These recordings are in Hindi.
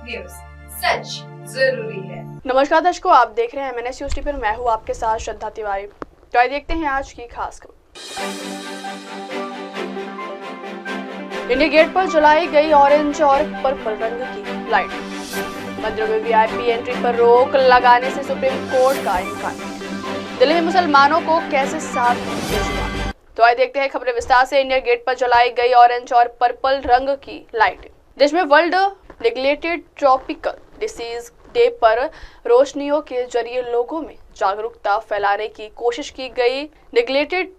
न्यूज, सच जरूरी है। नमस्कार दर्शकों, आप देख रहे हैं MNS न्यूज पर। मैं हूं आपके साथ श्रद्धा तिवारी। तो आइए देखते हैं आज की खास खबर। इंडिया गेट पर जलाई गई ऑरेंज और पर्पल रंग की लाइट। मंदिरों में VIP एंट्री पर रोक लगाने से सुप्रीम कोर्ट का इनकार। दिल्ली में मुसलमानों को कैसे साथ भेजना। तो आइए देखते हैं खबरें विस्तार से। इंडिया गेट पर जलाई गई ऑरेंज और पर्पल रंग की लाइट। देश में world regulated tropical disease day पर रोशनियों के जरिए लोगों में जागरूकता फैलाने की कोशिश की गई। रेगुलेटेड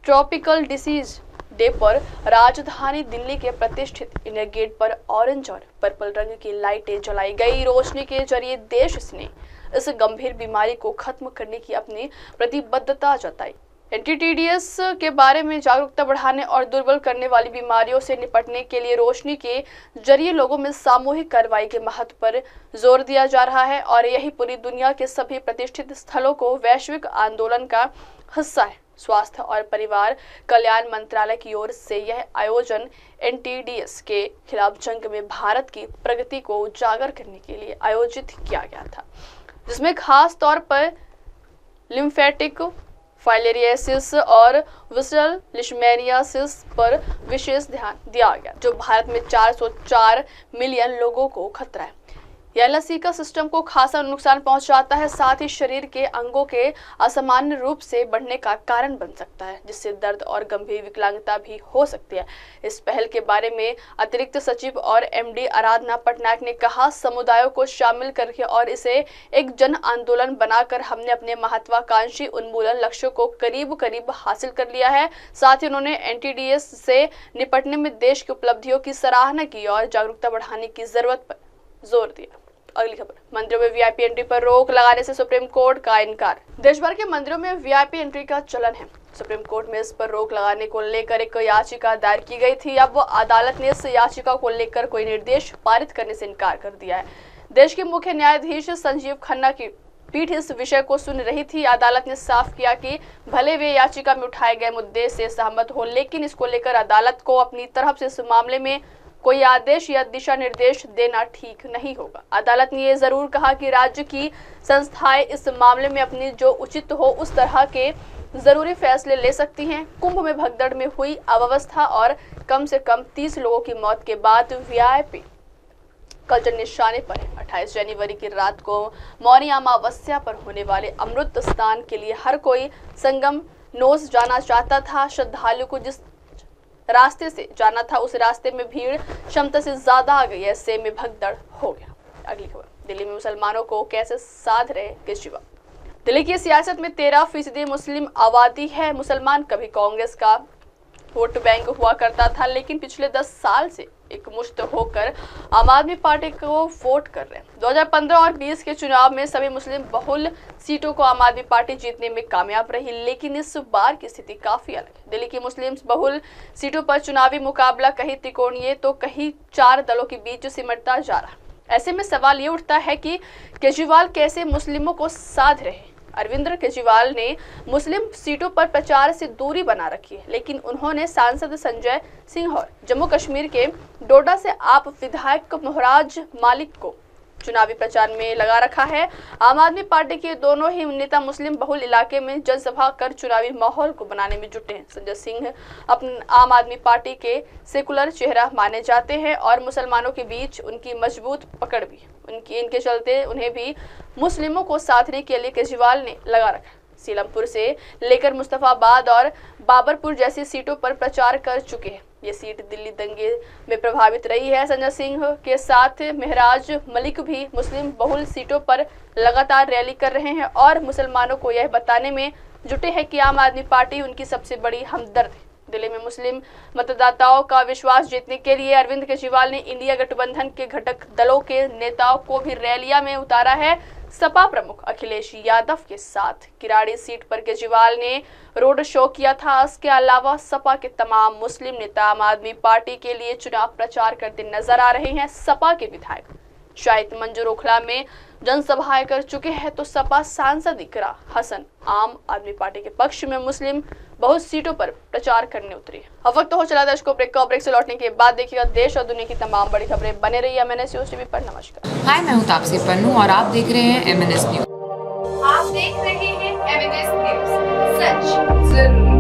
ट्रॉपिकल डिसीज डे पर राजधानी दिल्ली के प्रतिष्ठित इंडिया गेट पर ऑरेंज और पर्पल रंग की लाइटें जलाई गई। रोशनी के जरिए देश ने इस गंभीर बीमारी को खत्म करने की अपनी प्रतिबद्धता जताई। NTDS के बारे में जागरूकता बढ़ाने और दुर्बल करने वाली बीमारियों से निपटने के लिए रोशनी के जरिए लोगों में सामूहिक कार्रवाई के महत्व पर जोर दिया जा रहा है और यही पूरी दुनिया के सभी प्रतिष्ठित स्थलों को वैश्विक आंदोलन का हिस्सा है। स्वास्थ्य और परिवार कल्याण मंत्रालय की ओर से यह आयोजन NTDS के खिलाफ जंग में भारत की प्रगति को उजागर करने के लिए आयोजित किया गया था, जिसमें खास तौर पर लिम्फेटिक फाइलेरियासिस और विसरल लिशमेनियासिस पर विशेष ध्यान दिया गया, जो भारत में 404 मिलियन लोगों को खतरा है। यह लसीका सिस्टम को खासा नुकसान पहुंचाता है, साथ ही शरीर के अंगों के असामान्य रूप से बढ़ने का कारण बन सकता है, जिससे दर्द और गंभीर विकलांगता भी हो सकती है। इस पहल के बारे में अतिरिक्त सचिव और MD आराधना पटनायक ने कहा, समुदायों को शामिल करके और इसे एक जन आंदोलन बनाकर हमने अपने महत्वाकांक्षी उन्मूलन लक्ष्यों को करीब करीब हासिल कर लिया है। साथ ही उन्होंने NTDS से निपटने में देश की उपलब्धियों की सराहना की और जागरूकता बढ़ाने की जरूरत पर जोर दिया। अगली खबर, मंदिरों में VIP एंट्री पर रोक लगाने से सुप्रीम कोर्ट का इनकार। देश भर के मंदिरों में VIP एंट्री का चलन है। सुप्रीम कोर्ट में इस पर रोक लगाने को लेकर एक याचिका दायर की गई थी। अब अदालत ने इस याचिका को लेकर कोई निर्देश पारित करने से इनकार कर दिया है। देश के मुख्य न्यायाधीश संजीव खन्ना की पीठ इस विषय को सुन रही थी। अदालत ने साफ किया कि भले वे याचिका में उठाए गए मुद्दे से सहमत हो, लेकिन इसको लेकर अदालत को अपनी तरफ से इस मामले में कोई आदेश या दिशा निर्देश देना ठीक नहीं होगा। अदालत ने यह जरूर कहा कि राज्य की संस्थाएं इस मामले में अपनी जो उचित हो उस तरह के जरूरी फैसले ले सकती हैं। कुंभ में भगदड़ में हुई अव्यवस्था और कम से कम 30 लोगों की मौत के बाद VIP कल निशाने पर है। 28 जनवरी की रात को मौनी अमावस्या पर होने वाले अमृत स्नान के लिए हर कोई संगम नोस जाना चाहता था। श्रद्धालु को जिस रास्ते से जाना था उस रास्ते में भीड़ क्षमता से ज्यादा आ गई, ऐसे में भगदड़ हो गया। अगली खबर, दिल्ली में मुसलमानों को कैसे साध रहे केजरीवाल। दिल्ली की सियासत में 13% मुस्लिम आबादी है। मुसलमान कभी कांग्रेस का वोट बैंक हुआ करता था, लेकिन पिछले 10 साल से एकमुश्त होकर आम आदमी पार्टी को वोट कर रहे हैं। 2015 और 20 के चुनाव में सभी मुस्लिम बहुल सीटों को आम आदमी पार्टी जीतने में कामयाब रही, लेकिन इस बार की स्थिति काफी अलग है। दिल्ली की मुस्लिम बहुल सीटों पर चुनावी मुकाबला कहीं त्रिकोणीय तो कहीं 4 दलों के बीच सिमटता जा रहा है। ऐसे में सवाल ये उठता है कि केजरीवाल कैसे मुस्लिमों को साध रहे। अरविंद केजरीवाल ने मुस्लिम सीटों पर प्रचार से दूरी बना रखी है, लेकिन उन्होंने सांसद संजय सिंह और जम्मू कश्मीर के डोडा से आप विधायक मोहराज मालिक को चुनावी प्रचार में लगा रखा है। आम आदमी पार्टी के दोनों ही नेता मुस्लिम बहुल इलाके में जनसभा कर चुनावी माहौल को बनाने में जुटे हैं। संजय सिंह अपने आम आदमी पार्टी के सेकुलर चेहरा माने जाते हैं और मुसलमानों के बीच उनकी मजबूत पकड़ भी इनके चलते उन्हें भी मुस्लिमों को साधने के लिए केजरीवाल ने लगा रखा। सीलमपुर से लेकर मुस्तफाबाद और बाबरपुर जैसी सीटों पर प्रचार कर चुके हैं। ये सीट दिल्ली दंगे में प्रभावित रही है। संजय सिंह के साथ मेहराज मलिक भी मुस्लिम बहुल सीटों पर लगातार रैली कर रहे हैं और मुसलमानों को यह बताने में जुटे हैं कि आम आदमी पार्टी उनकी सबसे बड़ी हमदर्द है। दिल्ली में मुस्लिम मतदाताओं का विश्वास जीतने के लिए अरविंद केजरीवाल ने इंडिया गठबंधन के घटक दलों के नेताओं को भी रैलियां में उतारा है। सपा प्रमुख अखिलेश यादव के साथ किराड़ी सीट पर केजरीवाल ने रोड शो किया था। इसके अलावा सपा के तमाम मुस्लिम नेता आम आदमी पार्टी के लिए चुनाव प्रचार करते नजर आ रहे हैं। सपा के विधायक शाहिद मंजूर ओखला में जनसभाएं कर चुके हैं तो सपा सांसद इकरा हसन आम आदमी पार्टी के पक्ष में मुस्लिम बहुत सीटों पर प्रचार करने उतरी। अब वक्त हो चला दर्शकों ब्रेक से लौटने के बाद देखिएगा देश और दुनिया की तमाम बड़ी खबरें। बने रहिए MNS न्यूज़ टीवी पर। नमस्कार। हाय, मैं हूँ तापसी पन्नू और आप देख रहे हैं MNS न्यूज़। आप देख रहे हैं MNS न्यूज़, सच जरूरी है।